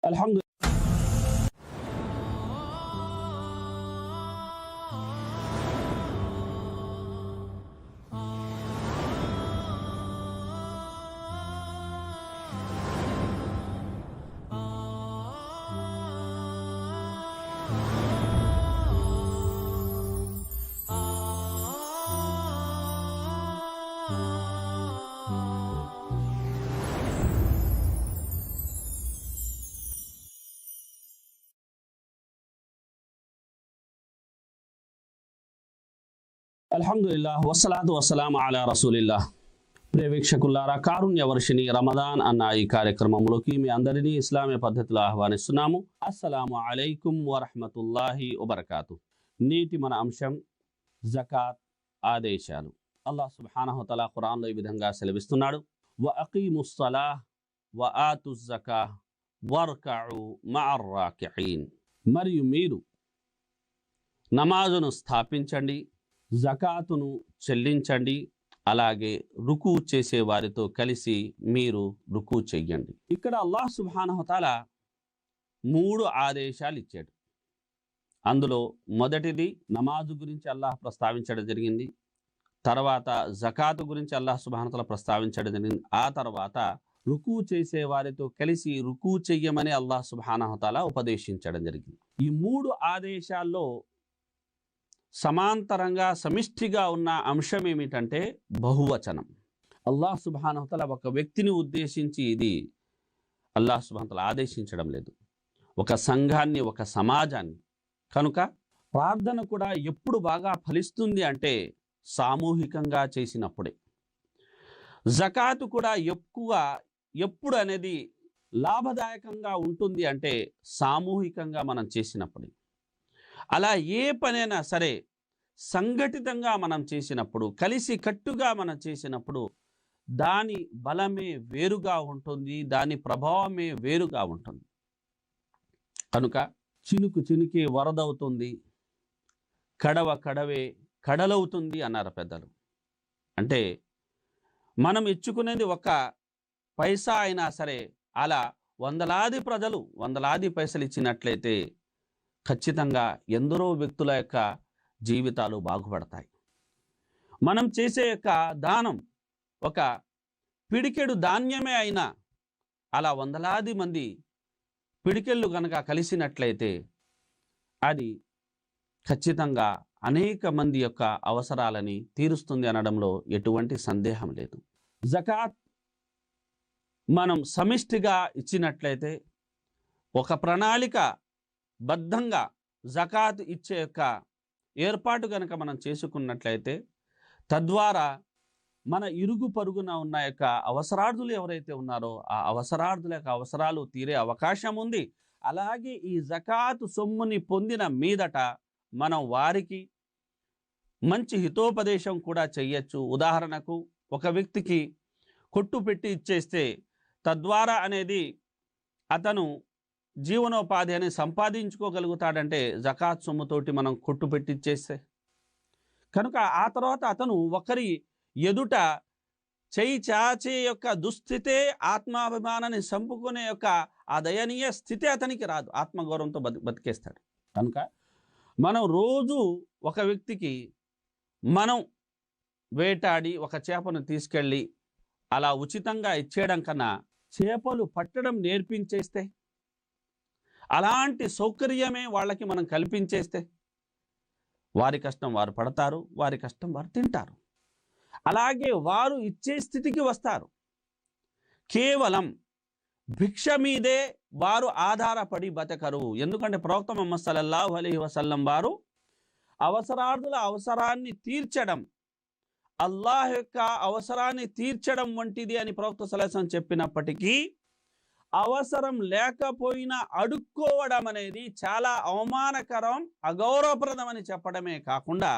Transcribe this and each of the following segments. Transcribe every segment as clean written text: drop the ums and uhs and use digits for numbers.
الحمد అల్హమ్దులిల్లాహ్ వస్సలాతు వస్సలాము అలా రసూలిల్లాహ్. ప్రియ వీక్షకులారా, కారుణ్య వర్షిణి రమదాన్ అన్న ఈ కార్యక్రమంలోకి మీ అందరినీ ఇస్లామీ పద్ధతిలో ఆహ్వానిస్తున్నాము. అస్సలాము అలైకుం వరహ్మతుల్లాహి వబర్కాతు. నేటి మన అంశం జకాత్ ఆదేశాలు. అల్లాహ్ సుబ్హానహు వతఆలా ఖురాన్లో ఈ విధంగా సెలవిస్తున్నాడు, వ అకీముస్ సలాహ్ వ ఆతుజ్ జకాహ్ వర్కఉ మఅర్ రాకిఈన్. మరియు మీరు నమాజును స్థాపించండి, జకాతును చెల్లించండి, అలాగే రుకు చేసే వారితో కలిసి మీరు రుకు చెయ్యండి. ఇక్కడ అల్లాహ్ సుబ్హానహు వతఆలా 3 ఆదేశాలు ఇచ్చాడు. అందులో మొదటిది నమాజు గురించి అల్లాహ్ ప్రస్తావించడం జరిగింది. తర్వాత జకాతు గురించి అల్లాహ్ సుబ్హానహు వతఆలా ప్రస్తావించడం జరిగింది. ఆ తర్వాత రుకు చేసే వారితో కలిసి రుకు చెయ్యమని అల్లాహ్ సుబ్హానహు వతఆలా ఉపదేశించడం జరిగింది. ఈ 3 ఆదేశాల్లో సమాంతరంగా సమిష్టిగా ఉన్న అంశం ఏమిటంటే బహువచనం. అల్లాహ్ సుబ్హానహు వతఆలా ఒక వ్యక్తిని ఉద్దేశించి ఇది అల్లాహ్ సుబ్హానహు వతఆలా ఆదేశించడం లేదు, ఒక సంఘాన్ని, ఒక సమాజాన్ని. కనుక ప్రార్థన కూడా ఎప్పుడు బాగా ఫలిస్తుంది అంటే సామూహికంగా చేసినప్పుడే. జకాతు కూడా ఎప్పుడు అనేది లాభదాయకంగా ఉంటుంది అంటే సామూహికంగా మనం చేసినప్పుడే. అలా ఏ పనైనా సరే సంఘటితంగా మనం చేసినప్పుడు, కలిసి కట్టుగా మనం చేసినప్పుడు దాని బలమే వేరుగా ఉంటుంది, దాని ప్రభావమే వేరుగా ఉంటుంది. కనుక చినుకు చినుకే వరదవుతుంది, కడవ కడవే కడలవుతుంది అన్నారు పెద్దలు. అంటే మనం ఇచ్చుకునేది 1 పైసా అయినా సరే అలా వందలాది ప్రజలు వందలాది పైసలు ఇచ్చినట్లయితే ఖచ్చితంగా ఎందరో వ్యక్తుల యొక్క జీవితాలు బాగుపడతాయి. మనం చేసే యొక్క దానం ఒక పిడికెడు ధాన్యమే అయినా అలా వందలాది మంది పిడికెళ్ళు కనుక కలిసినట్లయితే అది ఖచ్చితంగా అనేక మంది యొక్క అవసరాలని తీరుస్తుంది అనడంలో ఎటువంటి సందేహం లేదు. జకాత్ మనం సమిష్టిగా ఇచ్చినట్లయితే, ఒక ప్రణాళిక బద్ధంగా జకాత్ ఇచ్చే యొక్క ఏర్పాటు కనుక మనం చేసుకున్నట్లయితే, తద్వారా మన ఇరుగు పరుగున ఉన్న యొక్క అవసరార్థులు ఎవరైతే ఉన్నారో ఆ అవసరార్థుల యొక్క అవసరాలు తీరే అవకాశం ఉంది. అలాగే ఈ జకాత్ సొమ్ముని పొందిన మీదట మనం వారికి మంచి హితోపదేశం కూడా చెయ్యొచ్చు. ఉదాహరణకు, ఒక వ్యక్తికి కొట్టు పెట్టి ఇచ్చేస్తే తద్వారా అనేది అతను జీవనోపాధి అని సంపాదించుకోగలుగుతాడంటే జకాత్ సొమ్ముతోటి మనం కొట్టు పెట్టిచ్చేస్తే. కనుక ఆ తర్వాత అతను ఒకరి ఎదుట చేయి చాచే యొక్క దుస్థితే, ఆత్మాభిమానాన్ని చంపుకునే యొక్క ఆ దయనీయ స్థితి అతనికి రాదు, ఆత్మగౌరవంతో బతికేస్తాడు. కనుక మనం రోజు ఒక వ్యక్తికి మనం వేటాడి ఒక చేపను తీసుకెళ్ళి అలా ఉచితంగా ఇచ్చేయడం కన్నా చేపలు పట్టడం నేర్పించేస్తే, అలాంటి సౌకర్యమే వాళ్ళకి మనం కల్పించేస్తే వారి కష్టం వారు పడతారు, వారి కష్టం వారు తింటారు. అలాగే వారు ఇచ్చే స్థితికి వస్తారు. కేవలం భిక్ష మీదే వారు ఆధారపడి బతకరు. ఎందుకంటే ప్రవక్త ముహమ్మద్ సల్లల్లాహు అలైహి వసల్లం వారు అవసరార్థుల అవసరాన్ని తీర్చడం అల్లాహ్ యొక్క అవసరాన్ని తీర్చడం వంటిది అని ప్రవక్త సల్లల్లాహు అలైహి వసల్లం చెప్పినప్పటికీ, అవసరం లేకపోయినా అడుక్కోవడం అనేది చాలా అవమానకరం, అగౌరవప్రదం అని చెప్పడమే కాకుండా,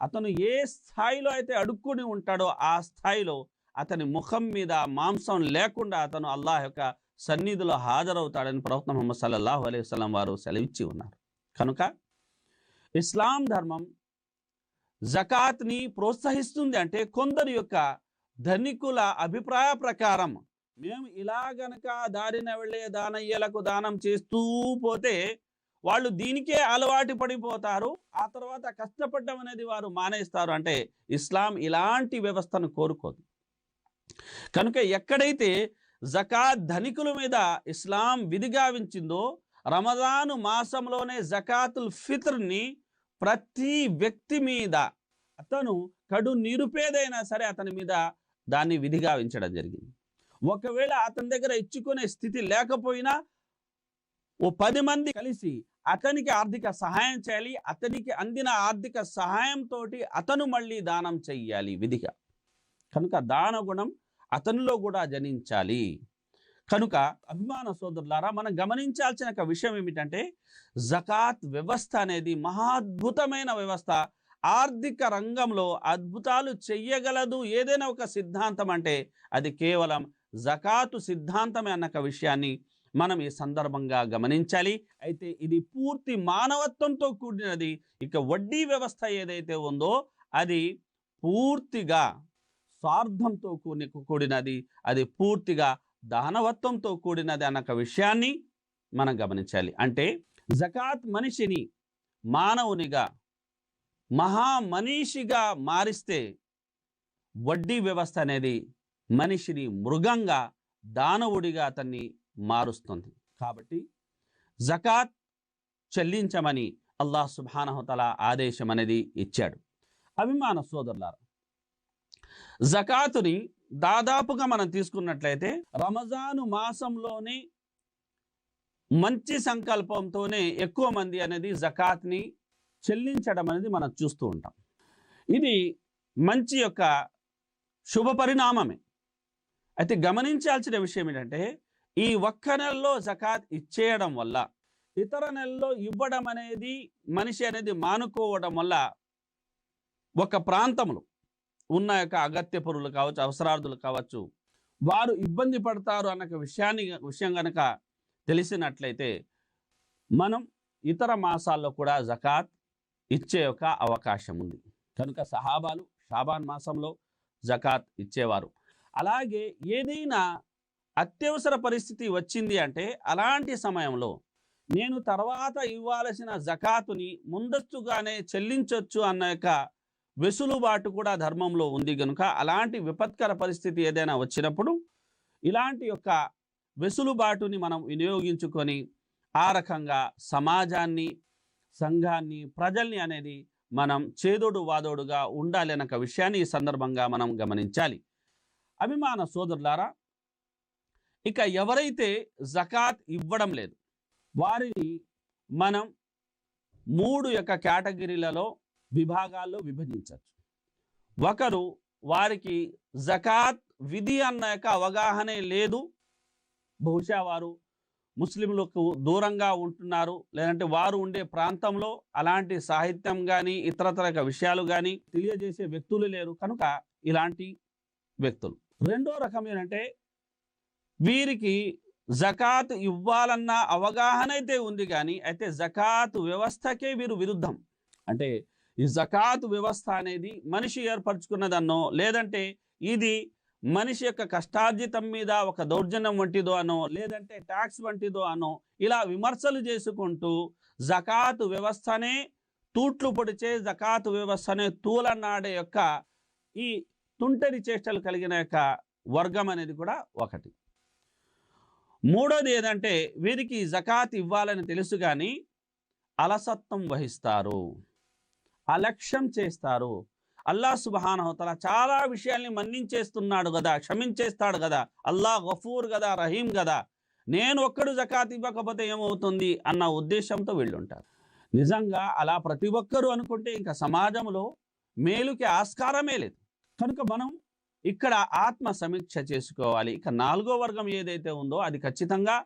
అతను ఏ స్థాయిలో అయితే అడుక్కుని ఉంటాడో ఆ స్థాయిలో అతని ముఖం మీద మాంసం లేకుండా అతను అల్లాహ్ యొక్క సన్నిధిలో హాజరవుతాడని ప్రవక్త ముహమ్మద్ సల్లల్లాహు అలైహి వసల్లం వారు సెలవిచ్చి ఉన్నారు. కనుక ఇస్లాం ధర్మం జకాత్ని ప్రోత్సహిస్తుంది. అంటే కొందరి యొక్క ధనికుల అభిప్రాయ ప్రకారం మేము ఇలా గనక దారిన వెళ్ళే దానయ్యలకు దానం చేస్తూ పోతే వాళ్ళు దీనికే అలవాటు పడిపోతారు, ఆ తర్వాత కష్టపడడం అనేది వారు మానేస్తారు. అంటే ఇస్లాం ఇలాంటి వ్యవస్థను కోరుకోదు. కనుక ఎక్కడైతే జకాత్ ధనికుల మీద ఇస్లాం విధిగా వించిందో, రమజాను మాసంలోనే జకాతుల్ ఫిత్ర్ని ప్రతి వ్యక్తి మీద, అతను కడు నిరుపేదైనా సరే అతని మీద దాన్ని విధిగా వించడం జరిగింది. ఒకవేళ అతని దగ్గర ఇచ్చుకునే స్థితి లేకపోయినా ఓ 10 మంది కలిసి అతనికి ఆర్థిక సహాయం చేయాలి. అతనికి అందిన ఆర్థిక సహాయంతో అతను మళ్ళీ దానం చెయ్యాలి విధిగా. కనుక దాన గుణం అతనిలో కూడా జనించాలి. కనుక అభిమాన సోదరులారా, మనం గమనించాల్సిన ఒక విషయం ఏమిటంటే, జకాత్ వ్యవస్థ అనేది మహాద్భుతమైన వ్యవస్థ. ఆర్థిక రంగంలో అద్భుతాలు చెయ్యగలదు ఏదైనా ఒక సిద్ధాంతం అంటే అది కేవలం జకాతు సిద్ధాంతమే అన్న ఒక విషయాన్ని మనం ఈ సందర్భంగా గమనించాలి. అయితే ఇది పూర్తి మానవత్వంతో కూడినది. ఇక వడ్డీ వ్యవస్థ ఏదైతే ఉందో అది పూర్తిగా స్వార్థంతో కూడినది, అది పూర్తిగా దానవత్వంతో కూడినది అన్న ఒక విషయాన్ని మనం గమనించాలి. అంటే జకాత్ మనిషిని మానవునిగా, మహామనీషిగా మారిస్తే, వడ్డీ వ్యవస్థ అనేది మనిషిని మృగంగా, దానవుడిగా అతన్ని మారుస్తుంది. కాబట్టి జకాత్ చెల్లించమని అల్లాహ్ సుబ్హానహు తఆలా ఆదేశం అనేది ఇచ్చాడు. అభిమాన సోదరులారా, జకాతుని దాదాపుగా మనం తీసుకున్నట్లయితే రమజాను మాసంలోనే మంచి సంకల్పంతోనే ఎక్కువ మంది అనేది జకాత్ని చెల్లించడం అనేది మనం చూస్తూ ఉంటాం. ఇది మంచి యొక్క శుభ పరిణామమే. అయితే గమనించాల్సిన విషయం ఏంటంటే, ఈ ఒక్క నెలలో జకాత్ ఇచ్చేయడం వల్ల, ఇతర నెలలో ఇవ్వడం అనేది మనిషి అనేది మానుకోవడం వల్ల ఒక ప్రాంతంలో ఉన్న యొక్క అగత్య పరులు కావచ్చు, అవసరార్థులు కావచ్చు, వారు ఇబ్బంది పడతారు అన్న విషయం కనుక తెలిసినట్లయితే మనం ఇతర మాసాల్లో కూడా జకాత్ ఇచ్చే ఒక అవకాశం ఉంది. కనుక సహాబాలు షాబాన్ మాసంలో జకాత్ ఇచ్చేవారు. అలాగే ఏదైనా అత్యవసర పరిస్థితి వచ్చింది అంటే అలాంటి సమయంలో నేను తర్వాత ఇవ్వాల్సిన జకాతుని ముందస్తుగానే చెల్లించవచ్చు అన్న యొక్క వెసులుబాటు కూడా ధర్మంలో ఉంది. కనుక అలాంటి విపత్కర పరిస్థితి ఏదైనా వచ్చినప్పుడు ఇలాంటి యొక్క వెసులుబాటుని మనం వినియోగించుకొని ఆ రకంగా సమాజాన్ని, సంఘాన్ని, ప్రజల్ని అనేది మనం చేదోడు వాదోడుగా ఉండాలి అన్న విషయాన్ని ఈ సందర్భంగా మనం గమనించాలి. అభిమాన సోదరులారా, ఇక ఎవరైతే జకాత్ ఇవ్వడం లేదు వారిని మనం 3 యొక్క కేటగిరీలలో, విభాగాల్లో విభజించవచ్చు. ఒకరు, వారికి జకాత్ విధి అన్న యొక్క అవగాహనే లేదు, బహుశా వారు ముస్లింలకు దూరంగా ఉంటున్నారు, లేదంటే వారు ఉండే ప్రాంతంలో అలాంటి సాహిత్యం కానీ ఇతరతర విషయాలు కానీ తెలియజేసే వ్యక్తులు లేరు. కనుక ఇలాంటి వ్యక్తులు. రెండో రకం ఏంటంటే, వీరికి జకాత్ ఇవ్వాలన్న అవగాహన అయితే ఉంది కానీ అయితే జకాత్ వ్యవస్థకే వీరు విరుద్ధం. అంటే ఈ జకాత్ వ్యవస్థ అనేది మనిషి ఏర్పరచుకున్నదన్నో, లేదంటే ఇది మనిషి యొక్క కష్టార్జితం మీద ఒక దౌర్జన్యం వంటిదో అనో, లేదంటే ట్యాక్స్ వంటిదో అనో, ఇలా విమర్శలు చేసుకుంటూ జకాత్ వ్యవస్థనే తూట్లు పొడిచే, జకాత్ వ్యవస్థనే తూలనాడే యొక్క ఈ తుంటరి చేష్టలు కలిగిన యొక్క వర్గం అనేది కూడా ఒకటి. మూడోది ఏదంటే, వీరికి జకాత్ ఇవ్వాలని తెలుసు కానీ అలసత్వం వహిస్తారు, అలక్ష్యం చేస్తారు. అల్లాహ్ సుబ్హానహు తఆలా చాలా విషయాల్ని మన్నించేస్తున్నాడు కదా, క్షమించేస్తాడు కదా, అల్లాహ్ గఫూర్ కదా, రహీం కదా, నేను ఒక్కడు జకాత్ ఇవ్వకపోతే ఏమవుతుంది అన్న ఉద్దేశంతో వీళ్ళుంటారు. నిజంగా అలా ప్రతి ఒక్కరూ అనుకుంటే ఇంకా సమాజంలో మేలుకి ఆస్కారమే లేదు. కనుక మనం ఇక్కడ ఆత్మ సమీక్ష చేసుకోవాలి. ఇక 4వ వర్గం ఏదైతే ఉందో అది ఖచ్చితంగా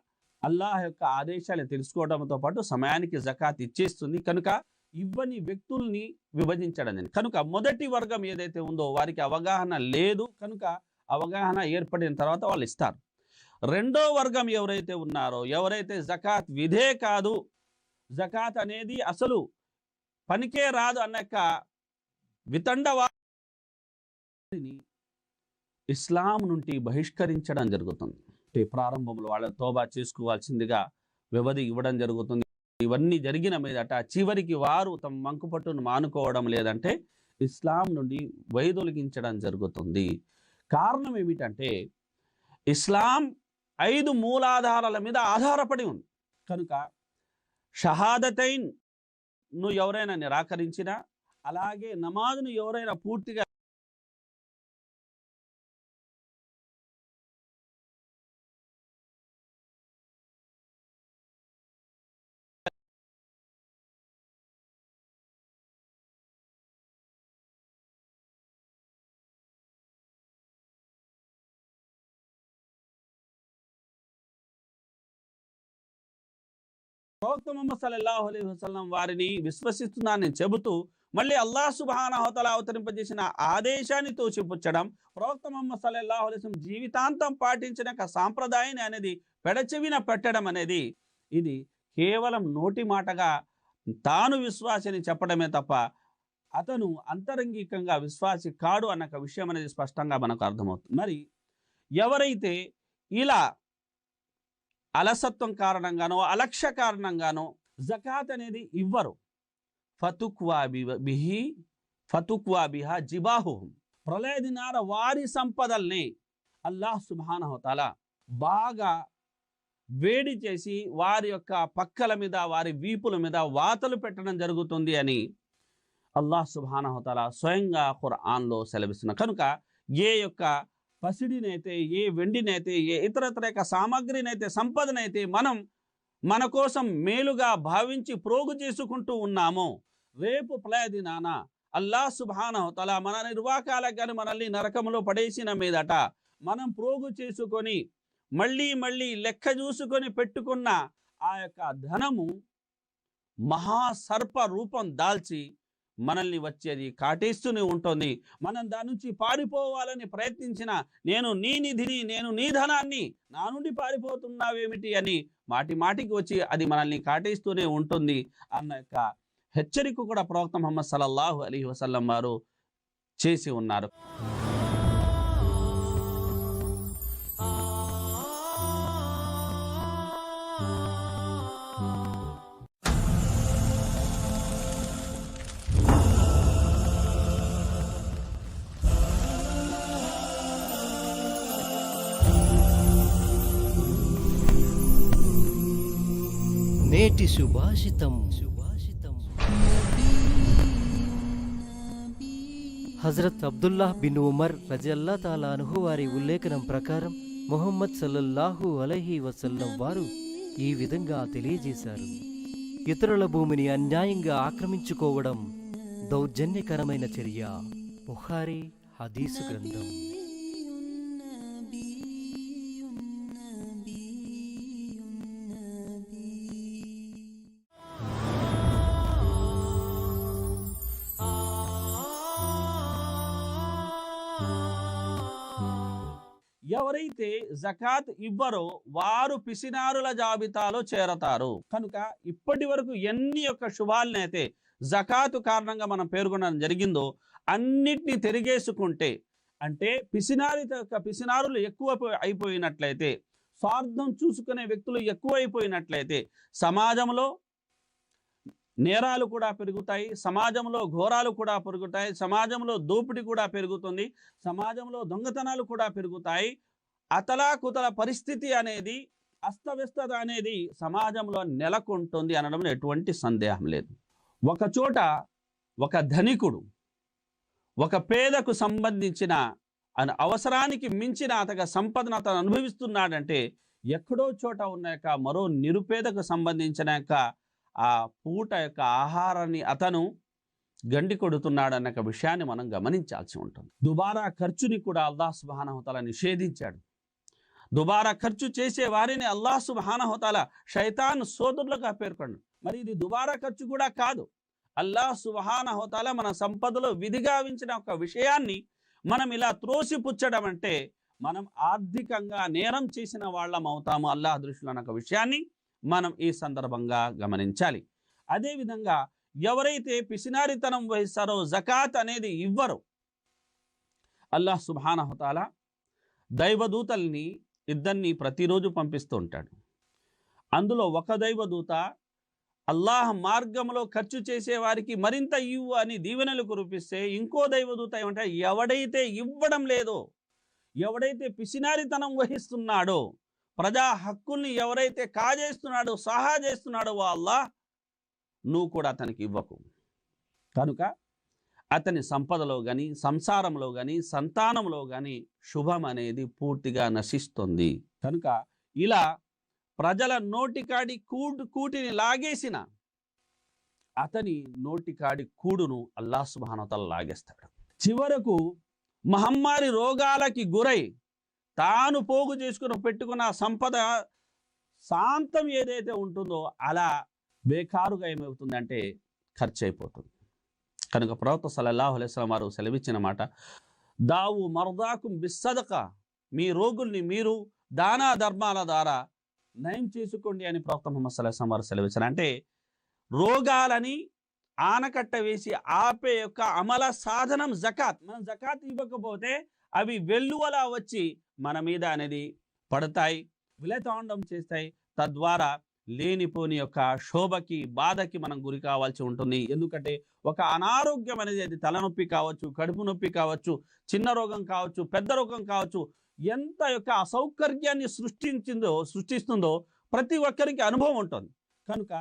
అల్లాహ్ యొక్క ఆదేశాలు తెలుసుకోవడంతో పాటు సమయానికి జకాత్ ఇచ్చేస్తుంది. కనుక ఇవ్వని వ్యక్తుల్ని విభజించడం. కనుక మొదటి వర్గం ఏదైతే ఉందో వారికి అవగాహన లేదు, కనుక అవగాహన ఏర్పడిన తర్వాత వాళ్ళు ఇస్తారు. రెండో వర్గం ఎవరైతే ఉన్నారో, ఎవరైతే జకాత్ విధే కాదు, జకాత్ అనేది అసలు పనికే రాదు అన్న వితండవాదిని ఇస్లాం నుండి బహిష్కరించడం జరుగుతుంది. ప్రారంభంలో వాళ్ళ తోబా చేసుకోవాల్సిందిగా వ్యవధి ఇవ్వడం జరుగుతుంది. ఇవన్నీ జరిగిన మీదట చివరికి వారు తమ మంకుపట్టును మానుకోవడం లేదంటే ఇస్లాం నుండి వైదొలిగించడం జరుగుతుంది. కారణం ఏమిటంటే ఇస్లాం 5 మూలాధారాల మీద ఆధారపడి ఉంది కనుక షహాదతైన్ను ఎవరైనా నిరాకరించినా, అలాగే నమాజ్ను ఎవరైనా పూర్తిగా ప్రవక్త ముహమ్మద్ సల్లల్లాహు అలైహి వసల్లం వారిని విశ్వసిస్తున్నానని చెబుతూ మళ్ళీ అల్లాహ్ సుబ్హానహు వ తఆలా అవతరింపజేసిన ఆదేశాన్ని తోసిపుచ్చడం, ప్రవక్త ముహమ్మద్ సల్లల్లాహు అలైహి వసల్లం జీవితాంతం పాటించిన సాంప్రదాయాన్ని అనేది పెడచెవిన పెట్టడం అనేది ఇది కేవలం నోటి మాటగా తాను విశ్వాసిని చెప్పడమే తప్ప అతను అంతరంగికంగా విశ్వాసి కాడు అన్న విషయం అనేది స్పష్టంగా మనకు అర్థమవుతుంది. మరి ఎవరైతే ఇలా అలసత్వం కారణంగానో అలక్ష్య కారణంగానో జకాత్ అనేది ఇవ్వరు, ఫతుక్వా బిహా జిబాహుహుం, ప్రళయ దినాన వారి సంపదల్ని అల్లాహ్ సుబ్హానహు వ తఆలా బాగా వేడి చేసి వారి యొక్క పక్కల మీద వారి వీపుల మీద వాతలు పెట్టడం జరుగుతుంది అని అల్లాహ్ సుబ్హానహు వ తఆలా స్వయంగా ఖురాన్లో సెలవిస్తున్నారు. కనుక ఏ యొక్క పసిడినైతే, ఏ వెండినైతే, ఏ ఇతరత్ర యొక్క సామాగ్రినైతే, సంపదనైతే మనం మన కోసం మేలుగా భావించి ప్రోగు చేసుకుంటూ ఉన్నామో, రేపు ప్రళయ దినాన అల్లాహ్ సుబ్హానహు వ తఆలా మన నిర్వాకాలకు కానీ మనల్ని నరకంలో పడేసిన మీదట మనం ప్రోగు చేసుకొని మళ్ళీ లెక్క చూసుకొని పెట్టుకున్న ఆ యొక్క ధనము మహాసర్ప రూపం దాల్చి మనల్ని వచ్చేది కాటేస్తూనే ఉంటుంది. మనం దాని నుంచి పారిపోవాలని ప్రయత్నించిన నేను నీ నిధిని, నేను నీ ధనాన్ని, నా నుండి పారిపోతున్నావేమిటి అని మాటికి వచ్చి అది మనల్ని కాటేస్తూనే ఉంటుంది అన్న యొక్క హెచ్చరిక కూడా ప్రవక్త ముహమ్మద్ సల్లల్లాహు అలైహి వసల్లం వారు చేసి ఉన్నారు. నేటి సుభాషితం. హజరత్ అబ్దుల్లాహ్ బిన్ ఉమర్ రజల్లా తాలా అన్హు వారి ఉల్లేఖనం ప్రకారం ముహమ్మద్ సల్లల్లాహు అలైహి వసల్లం వారు ఈ విధంగా తెలియజేశారు: ఇతరుల భూమిని అన్యాయంగా ఆక్రమించుకోవడం దౌర్జన్యకరమైన చర్య. బుఖారీ హదీసు గ్రంథం. ఎవరైతే జకాత్ ఇవ్వరో వారు పిసినారుల జాబితాలో చేరతారు. కనుక ఇప్పటి వరకు ఎన్ని యొక్క శుభాలనైతే జకాతు కారణంగా మనం పేర్కొనడం జరిగిందో అన్నిటినీ తిరిగేసుకుంటే, అంటే పిసినారులు ఎక్కువ అయిపోయినట్లయితే, స్వార్థం చూసుకునే వ్యక్తులు ఎక్కువైపోయినట్లయితే సమాజంలో నేరాలు కూడా పెరుగుతాయి, సమాజంలో ఘోరాలు కూడా పెరుగుతాయి, సమాజంలో దోపిడీ కూడా పెరుగుతుంది, సమాజంలో దొంగతనాలు కూడా పెరుగుతాయి. అతలాకుతల పరిస్థితి అనేది, అస్తవ్యస్తత అనేది సమాజంలో నెలకొంటుంది అనడంలో ఎటువంటి సందేహం లేదు. ఒక చోట ఒక ధనికుడు ఒక పేదకు సంబంధించిన అవసరానికి మించిన అతని సంపదను అతను అనుభవిస్తున్నాడంటే, ఎక్కడో చోట ఉన్న యొక్క మరో నిరుపేదకు సంబంధించిన యొక్క ఆ పూట యొక్క ఆహారాన్ని అతను గండి కొడుతున్నాడన్న విషయాన్ని మనం గమనించాల్సి ఉంటుంది. దుబారా ఖర్చుని కూడా అల్లాహ్ సుబ్హానహు వ తఆలా నిషేధించాడు. దుబారా ఖర్చు చేసే వారిని అల్లాహ్ సుబ్హానహు వ తఆలా శైతాన్ సోదరులుగా పేర్కొన్నాడు. మరి ఇది దుబారా ఖర్చు కూడా కాదు. అల్లాహ్ సుబ్హానహు వ తఆలా మన సంపదలో విధిగా ఉంచిన ఒక విషయాన్ని మనం ఇలా త్రోసిపుచ్చడం అంటే మనం ఆర్థికంగా నేరం చేసిన వాళ్ళం అవుతాము అల్లాహ్ దృష్టిలో అన్న విషయాన్ని మనం ఈ సందర్భంగా గమనించాలి. అదేవిధంగా ఎవరైతే పిసినారితనం వహిస్తారో, జకాత్ అనేది ఇవ్వరు, అల్లాహ్ సుబ్హానహు వ తఆలా దైవదూతల్ని ఇద్దరిని ప్రతిరోజు పంపిస్తూ ఉంటాడు. అందులో ఒక దైవదూత అల్లాహ్ మార్గంలో ఖర్చు చేసే వారికి మరింత ఇవ్వు అని దీవెనలు కురిపిస్తే, ఇంకో దైవదూత ఏమంటే ఎవడైతే ఇవ్వడం లేదో, ఎవడైతే పిసినారితనం వహిస్తున్నాడో, ప్రజా హక్కుల్ని ఎవరైతే కాజేస్తున్నాడో, సహా చేస్తున్నాడో, అల్లాహ్ నువ్వు కూడా అతనికి ఇవ్వకు. కనుక అతని సంపదలో కానీ, సంసారంలో కానీ, సంతానంలో కానీ శుభం అనేది పూర్తిగా నశిస్తుంది. కనుక ఇలా ప్రజల నోటికాడి కూటిని లాగేసిన అతని నోటికాడి కూడును అల్లాహ్ సుబ్హానహు వ తఆలా లాగేస్తాడు. చివరకు మహమ్మారి రోగాలకి గురై తాను పోగు చేసుకుని పెట్టుకున్న సంపద శాంతం ఏదైతే ఉంటుందో అలా బేకారుగా ఏమవుతుందంటే ఖర్చు అయిపోతుంది. కనుక ప్రవక్త సల్లల్లాహు అలైహి వసల్లం వారు సెలవిచ్చిన మాట, దావు మర్దాకుం బిస్సదకా, మీ రోగుల్ని మీరు దానా ధర్మాల ద్వారా నయం చేసుకోండి అని ప్రవక్త ముహమ్మద్ సల్లల్లాహు అలైహి వసల్లం వారు సెలవిచ్చారు. అంటే రోగాలని ఆనకట్ట వేసి ఆపే యొక్క అమల సాధనం జకాత్. మనం జకాత్ ఇవ్వకపోతే అవి వెల్లువలా వచ్చి మన మీద అనేది పడతాయి, విలతాండం చేస్తాయి. తద్వారా లేనిపోని యొక్క శోభకి, బాధకి మనం గురి కావాల్సి ఉంటుంది. ఎందుకంటే ఒక అనారోగ్యం అనేది, అది తలనొప్పి కావచ్చు, కడుపు నొప్పి కావచ్చు, చిన్న రోగం కావచ్చు, పెద్ద రోగం కావచ్చు, ఎంత యొక్క అసౌకర్యాన్ని సృష్టిస్తుందో ప్రతి ఒక్కరికి అనుభవం ఉంటుంది. కనుక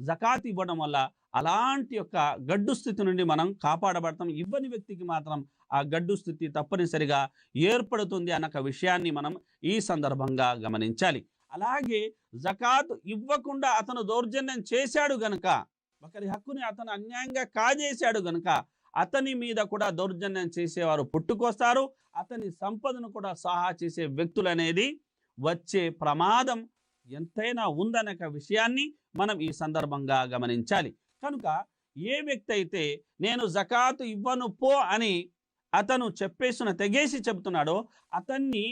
జకాత్ ఇవ్వడం వల్ల అలాంటి యొక్క గడ్డు స్థితి నుండి మనం కాపాడబడతాం. ఇవ్వని వ్యక్తికి మాత్రం ఆ గడ్డు స్థితి తప్పనిసరిగా ఏర్పడుతుంది అన్న విషయాన్ని మనం ఈ సందర్భంగా గమనించాలి. అలాగే జకాత్ ఇవ్వకుండా అతను దౌర్జన్యం చేశాడు గనుక, ఒకరి హక్కుని అతను అన్యాయంగా కాజేశాడు గనుక అతని మీద కూడా దౌర్జన్యం చేసేవారు పుట్టుకొస్తారు. అతని సంపదను కూడా సహా చేసే వ్యక్తులు అనేది వచ్చే ప్రమాదం ఎంతైనా ఉందనే విషయాన్ని మనం ఈ సందర్భంగా గమనించాలి. కనుక ఏ వ్యక్తి అయితే నేను జకాతు ఇవ్వను పో అని అతను తెగేసి చెబుతున్నాడో అతన్ని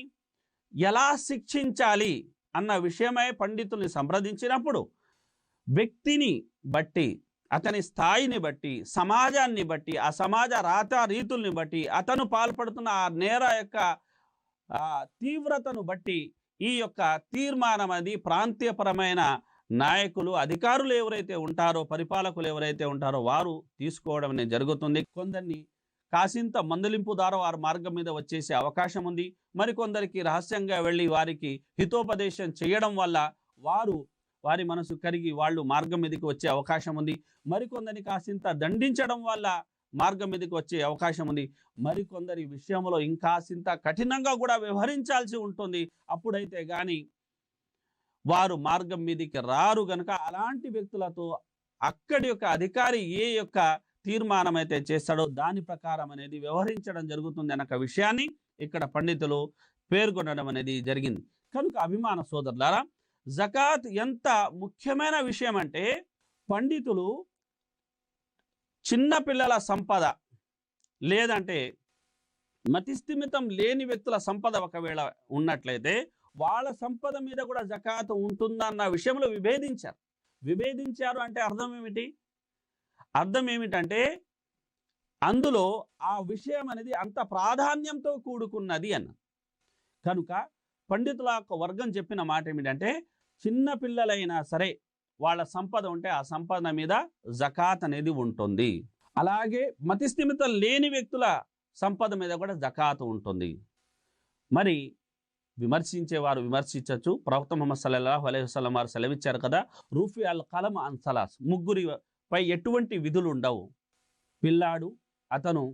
ఎలా శిక్షించాలి అన్న విషయమై పండితుల్ని సంప్రదించినప్పుడు వ్యక్తిని బట్టి, అతని స్థాయిని బట్టి, సమాజాన్ని బట్టి, ఆ సమాజ రీతుల్ని బట్టి, అతను పాల్పడుతున్న ఆ నేర యొక్క తీవ్రతను బట్టి ఈ యొక్క తీర్మానం అది ప్రాంతీయపరమైన నాయకులు, అధికారులు ఎవరైతే ఉంటారో, పరిపాలకులు ఎవరైతే ఉంటారో వారు తీసుకోవడం అనేది జరుగుతుంది. కొందరిని కాసింత మందలింపు ద్వారా వారి మార్గం మీద వచ్చేసే అవకాశం ఉంది. మరికొందరికి రహస్యంగా వెళ్ళి వారికి హితోపదేశం చేయడం వల్ల వారి మనసు కరిగి వాళ్ళు మార్గం మీదకి వచ్చే అవకాశం ఉంది. మరికొందరిని కాసింత దండించడం వల్ల మార్గం మీదకి వచ్చే అవకాశం ఉంది. మరికొందరి విషయంలో ఇంకాసింత కఠినంగా కూడా వ్యవహరించాల్సి ఉంటుంది. అప్పుడైతే కానీ వారు మార్గం మీదకి రారు. గనుక అలాంటి వ్యక్తులతో అక్కడి యొక్క అధికారి ఏ యొక్క తీర్మానం అయితే చేస్తాడో దాని ప్రకారం అనేది వ్యవహరించడం జరుగుతుంది అన్న విషయాన్ని ఇక్కడ పండితులు పేర్కొనడం అనేది జరిగింది. కనుక అభిమాన సోదరులారా, జకాత్ ఎంత ముఖ్యమైన విషయం అంటే, పండితులు చిన్న పిల్లల సంపద లేదంటే మతిస్థిమితం లేని వ్యక్తుల సంపద ఒకవేళ ఉన్నట్లయితే వాళ్ళ సంపద మీద కూడా జకాత్ ఉంటుందన్న విషయంలో విభేదించారు. అంటే అర్థం ఏమిటంటే అందులో ఆ విషయం అనేది అంత ప్రాధాన్యంతో కూడుకున్నది అన్న. కనుక పండితుల వర్గం చెప్పిన మాట ఏమిటంటే, చిన్న పిల్లలైనా సరే వాళ్ళ సంపద ఉంటే ఆ సంపద మీద జకాత్ అనేది ఉంటుంది. అలాగే మతిస్థిమితం లేని వ్యక్తుల సంపద మీద కూడా జకాత్ ఉంటుంది. మరి విమర్శించేవారు విమర్శించవచ్చు. ప్రవక్త ముహమ్మద్ సల్లల్లాహు అలైహి వసల్లం వారు సెలవిచ్చారు కదా, రూఫి అల్ కలం అన్ సలాస్, ముగ్గురిపై ఎటువంటి విధులు ఉండవు. పిల్లాడు, అతను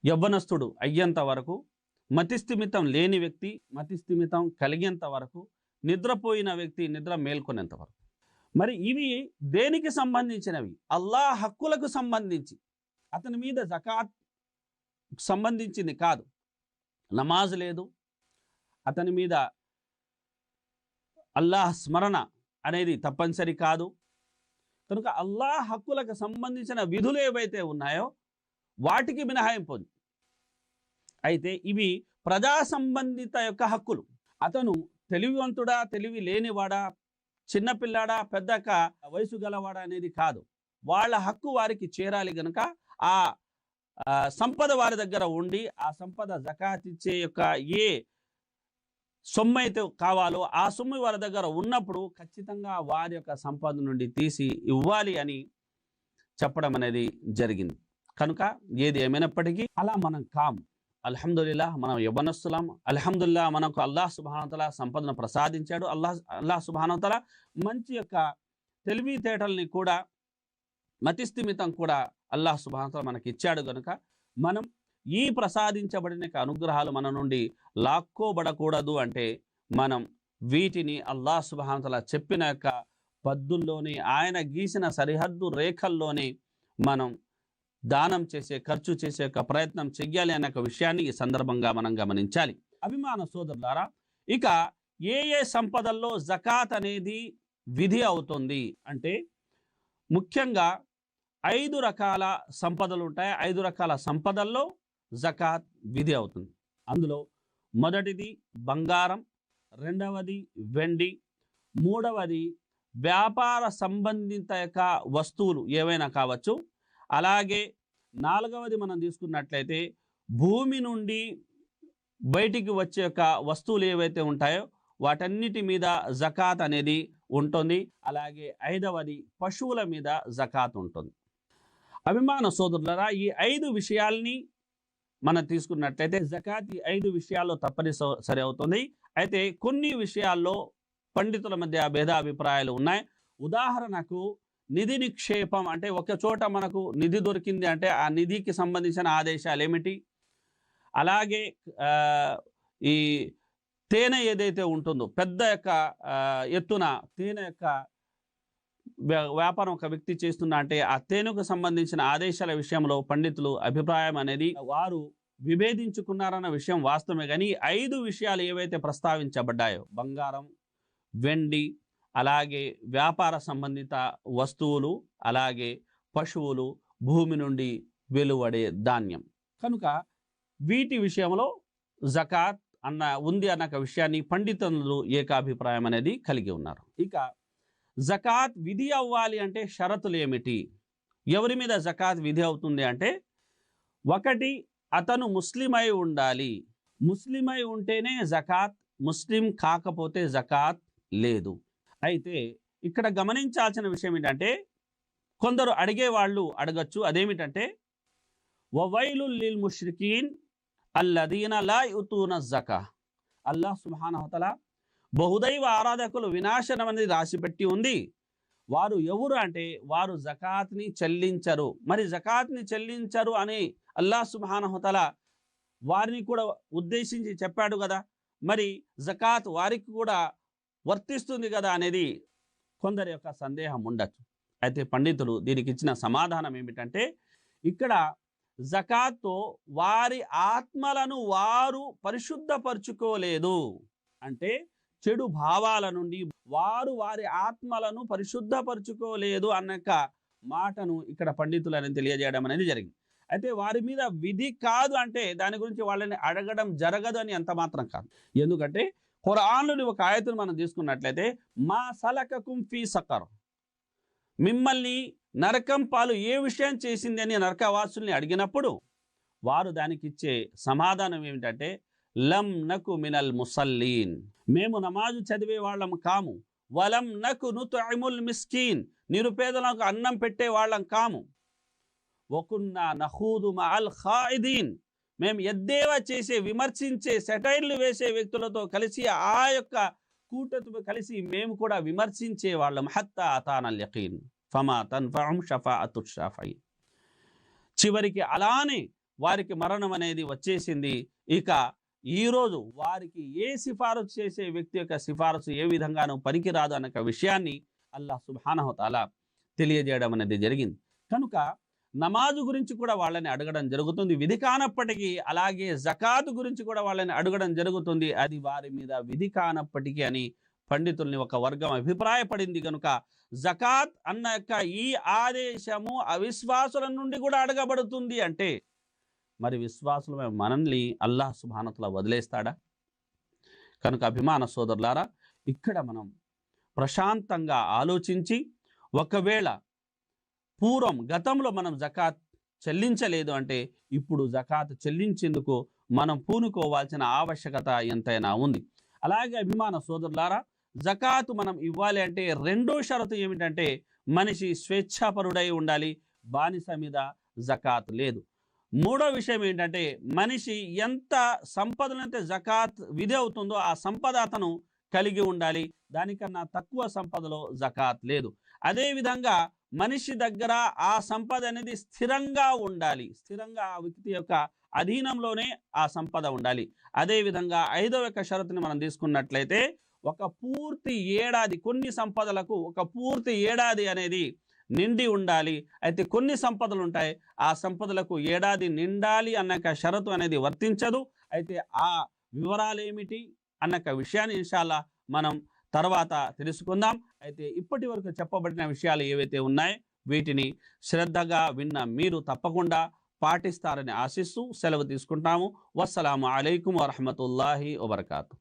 యవ్వనస్తుడు అయ్యేంత వరకు, మతిస్థిమితం లేని వ్యక్తి మతిస్థిమితం కలిగేంత వరకు, నిద్రపోయిన వ్యక్తి నిద్ర మేల్కొనేంత వరకు. మరి ఇవి దేనికి సంబంధించినవి? అల్లాహ్ హక్కులకు సంబంధించి, అతని మీద జకాత్ సంబంధించింది కాదు. నమాజ్ లేదు, అతని మీద అల్లాహ్ స్మరణ అనేది తప్పనిసరి కాదు. కనుక అల్లాహ్ హక్కులకు సంబంధించిన విధులు ఏవైతే ఉన్నాయో వాటికి మినహాయింపు. అయితే ఇవి ప్రజా సంబంధిత యొక్క హక్కులు. అతను తెలివివంతుడా, తెలివి లేనివాడా, చిన్నపిల్లాడా, పెద్దక వయసు గలవాడా అనేది కాదు. వాళ్ళ హక్కు వారికి చేరాలి. గనుక ఆ సంపద వారి దగ్గర ఉండి ఆ సంపద జకాత్ ఇచ్చే యొక్క ఏ సొమ్ము అయితే కావాలో ఆ సొమ్ము వారి దగ్గర ఉన్నప్పుడు ఖచ్చితంగా వారి యొక్క సంపద నుండి తీసి ఇవ్వాలి అని చెప్పడం అనేది జరిగింది. కనుక ఏది ఏమైనప్పటికీ అలా మనం కాము. అల్హమ్దులిల్లాహ్ మనం యవ్వనస్తులం. అల్హమ్దులిల్లాహ్ మనకు అల్లాహ్ సుబ్హానహు తఆలా సంపదను ప్రసాదించాడు. అల్లాహ్ సుబ్హానహు తఆలా మంచి యొక్క తెలివితేటల్ని కూడా మతిస్థిమితం కూడా అల్లాహ్ సుబ్హానహు తఆలా మనకి ఇచ్చాడు. కనుక మనం ఈ ప్రసాదించబడిన అనుగ్రహాలు మన నుండి లాక్కోబడకూడదు. అంటే మనం వీటిని అల్లాహ్ సుబ్హానహు తఆలా చెప్పిన యొక్క పద్దుల్లోనే, ఆయన గీసిన సరిహద్దు రేఖల్లోనే మనం దానం చేసే, ఖర్చు చేసే యొక్క ప్రయత్నం చెయ్యాలి అనే ఒక విషయాన్ని ఈ సందర్భంగా మనం గమనించాలి. అభిమాన సోదరులారా, ఇక ఏ ఏ సంపదల్లో జకాత్ అనేది విధి అవుతుంది అంటే ముఖ్యంగా 5 రకాల సంపదలు ఉంటాయి. 5 రకాల సంపదల్లో జకాత్ విధి అవుతుంది. అందులో మొదటిది బంగారం, రెండవది వెండి, మూడవది వ్యాపార సంబంధిత యొక్క వస్తువులు ఏవైనా కావచ్చు. అలాగే నాలుగవది మనం తీసుకున్నట్లయితే భూమి నుండి బయటికి వచ్చే యొక్క వస్తువులు ఏవైతే ఉంటాయో వాటన్నిటి మీద జకాత్ అనేది ఉంటుంది. అలాగే ఐదవది పశువుల మీద జకాత్ ఉంటుంది. అభిమాన సోదరులరా, ఈ 5 విషయాల్ని మనం తీసుకున్నట్లయితే జకాత్ ఈ 5 విషయాల్లో తప్పనిసరి అవుతుంది. అయితే కొన్ని విషయాల్లో పండితుల మధ్య భేదాభిప్రాయాలు ఉన్నాయి. ఉదాహరణకు నిధి నిక్షేపం అంటే ఒక చోట మనకు నిధి దొరికింది అంటే ఆ నిధికి సంబంధించిన ఆదేశాలు ఏమిటి? అలాగే ఈ తేనె ఏదైతే ఉంటుందో పెద్ద యొక్క ఎత్తున తేనె యొక్క వ్యాపారం ఒక వ్యక్తి చేస్తున్నా అంటే ఆ తేనెకు సంబంధించిన ఆదేశాల విషయంలో పండితులు అభిప్రాయం అనేది వారు విభేదించుకున్నారన్న విషయం వాస్తవమే. కానీ 5 విషయాలు ఏవైతే ప్రస్తావించబడ్డాయో బంగారం, వెండి, అలాగే వ్యాపార సంబంధిత వస్తువులు, అలాగే పశువులు, భూమి నుండి వెలువడే ధాన్యం, కనుక వీటి విషయంలో జకాత్ ఉంది అన్న విషయాన్ని పండితులు ఏకాభిప్రాయం అనేది కలిగి ఉన్నారు. ఇక జకాత్ విధి అవ్వాలి అంటే షరతులు ఏమిటి? ఎవరి మీద జకాత్ విధి అవుతుంది అంటే, ఒకటి అతను ముస్లిమై ఉండాలి. ముస్లిమై ఉంటేనే జకాత్, ముస్లిం కాకపోతే జకాత్ లేదు. అయితే ఇక్కడ గమనించాల్సిన విషయం ఏంటంటే, కొందరు అడిగే వాళ్ళు అడగచ్చు, అదేమిటంటే వవైలుల్ లిల్ ముష్రికీన్ అల్లదీన లా యుతూన జకా. అల్లాహ్ సుబ్హానహు తఆలా బహుదైవ ఆరాధకులు వినాశనం అనేది రాసిపెట్టి ఉంది. వారు ఎవరు అంటే వారు జకాత్ని చెల్లించరు. మరి జకాత్ని చెల్లించరు అని అల్లాహ్ సుబ్హానహు తఆలా వారిని కూడా ఉద్దేశించి చెప్పాడు కదా, మరి జకాత్ వారికి కూడా వర్తిస్తుంది కదా అనేది కొందరి యొక్క సందేహం ఉండొచ్చు. అయితే పండితులు దీనికి ఇచ్చిన సమాధానం ఏమిటంటే, ఇక్కడ జకాత్తో వారి ఆత్మలను వారు పరిశుద్ధపరచుకోలేదు. అంటే చెడు భావాల నుండి వారి ఆత్మలను పరిశుద్ధపరచుకోలేదు అన్నక మాటను ఇక్కడ పండితులు అనేది తెలియజేయడం అనేది జరిగింది. అయితే వారి మీద విధి కాదు అంటే దాని గురించి వాళ్ళని అడగడం జరగదు అని అంత మాత్రం కాదు. ఎందుకంటే ఖురాన్లోని ఒక ఆయతను మనం తీసుకున్నట్లయితే మా సలకకుం ఫీ సకర్, మిమ్మల్ని నరకం పాలు ఏ విషయం చేసింది అని నరకవాసుల్ని అడిగినప్పుడు వారు దానికి ఇచ్చే సమాధానం ఏమిటంటే లం నకు మినల్ ముసల్లీన్, మేము నమాజు చదివే వాళ్ళం కాము. వలం నకు నుతుఇముల్ మిస్కీన్, నిరుపేదలకు అన్నం పెట్టే వాళ్ళం కాము. వకున్నా నఖూదు మఅల్ ఖాయిదీన్, మేము ఎద్దేవా చేసే, విమర్శించే, సెటైర్లు వేసే వ్యక్తులతో కలిసి ఆ యొక్క కూటమితో కలిసి మేము కూడా విమర్శించే వాళ్ళం. హత్తా అతానల్ యకీన్ ఫమా తన్ఫఅహుం షఫాఅతు షాఫిఈన్. చివరికి అలానే వారికి మరణం అనేది వచ్చేసింది. ఇక ఈరోజు వారికి ఏ సిఫారసు చేసే వ్యక్తి యొక్క సిఫారసు ఏ విధంగానూ పనికిరాదు అన్న విషయాన్ని అల్లాహ్ సుబ్హానహు తఆలా తెలియజేయడం అనేది జరిగింది. కనుక నమాజు గురించి కూడా వాళ్ళని అడగడం జరుగుతుంది విధి కానప్పటికీ, అలాగే జకాతు గురించి కూడా వాళ్ళని అడగడం జరుగుతుంది అది వారి మీద విధి కానప్పటికీ అని పండితుల్ని ఒక వర్గం అభిప్రాయపడింది. కనుక జకాత్ అన్న యొక్క ఈ ఆదేశము అవిశ్వాసుల నుండి కూడా అడగబడుతుంది అంటే మరి విశ్వాసులమే మనల్ని అల్లాహ్ సుబ్హానహు తఆలా వదిలేస్తాడా? కనుక అభిమాన సోదరులారా, ఇక్కడ మనం ప్రశాంతంగా ఆలోచించి, ఒకవేళ గతంలో మనం జకాత్ చెల్లించలేదు అంటే ఇప్పుడు జకాత్ చెల్లించేందుకు మనం పూనుకోవాల్సిన ఆవశ్యకత ఎంతైనా ఉంది. అలాగే అభిమాన సోదరులారా, జకాతు మనం ఇవ్వాలి అంటే రెండో షరతు ఏమిటంటే మనిషి స్వేచ్ఛాపరుడై ఉండాలి, బానిస మీద జకాత్ లేదు. మూడో విషయం ఏంటంటే మనిషి ఎంత సంపదనైతే జకాత్ విధి అవుతుందో ఆ సంపద అతను కలిగి ఉండాలి, దానికన్నా తక్కువ సంపదలో జకాత్ లేదు. అదేవిధంగా మనిషి దగ్గర ఆ సంపద అనేది స్థిరంగా ఉండాలి, స్థిరంగా ఆ వ్యక్తి యొక్క అధీనంలోనే ఆ సంపద ఉండాలి. అదేవిధంగా ఐదవ యొక్క షరతుని మనం తీసుకున్నట్లయితే ఒక పూర్తి ఏడాది, కొన్ని సంపదలకు ఒక పూర్తి ఏడాది అనేది నిండి ఉండాలి. అయితే కొన్ని సంపదలు ఉంటాయి, ఆ సంపదలకు ఏడాది నిండాలి అన్న షరతు అనేది వర్తించదు. అయితే ఆ వివరాలు ఏమిటి అన్న విషయాన్ని ఇన్షాల్లా మనం తర్వాత తెలుసుకుందాం. అయితే ఇప్పటి వరకు చెప్పబడిన విషయాలు ఏవైతే ఉన్నాయో వీటిని శ్రద్ధగా విన్న మీరు తప్పకుండా పాటిస్తారని ఆశిస్తూ సెలవు తీసుకుంటాము. వస్సలాము అలైకుం వరహమతుల్లాహి వబర్కాతు.